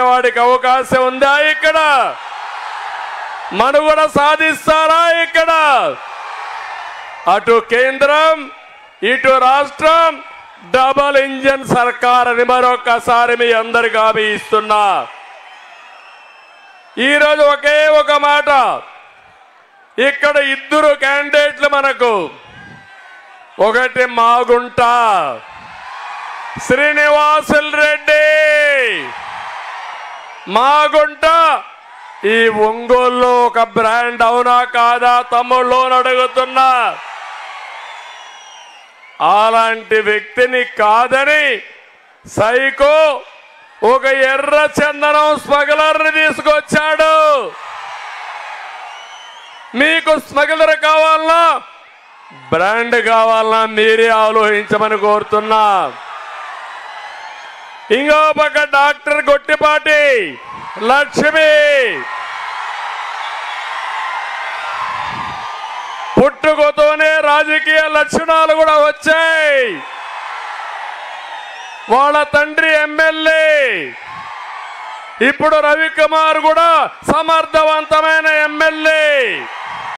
వాడికి అవకాశం ఉందా? ఇక్కడ మనుగడ సాధిస్తారా? ఇక్కడ అటు కేంద్రం ఇటు రాష్ట్రం డబల్ ఇంజన్ సర్కార్ అని మరొకసారి మీ అందరికీ హామీ ఇస్తున్నా. ఈరోజు ఒకే ఒక మాట, ఇక్కడ ఇద్దరు క్యాండిడేట్లు మనకు, ఒకటి మాగుంట శ్రీనివాసులు రెడ్డి, మాగుంట ఈ ఒంగోలులో ఒక బ్రాండ్ అవునా కాదా తమ్ముళ్ళు అడుగుతున్నా. అలాంటి వ్యక్తిని కాదని సైకో ఒక ఎర్ర చందనం స్మగ్లర్ని తీసుకొచ్చాడు. మీకు స్మగ్లర్ కావాలన్నా బ్రాండ్ కావాలన్నా మీరే ఆలోచించమని కోరుతున్నా. ఇంకో పక్క డాక్టర్ గొట్టిపాటి లక్ష్మి పుట్టుకతోనే రాజకీయ లక్షణాలు కూడా వచ్చాయి. వాళ్ళ తండ్రి ఎమ్మెల్యే, ఇప్పుడు రవికుమార్ కూడా సమర్థవంతమైన ఎమ్మెల్యే.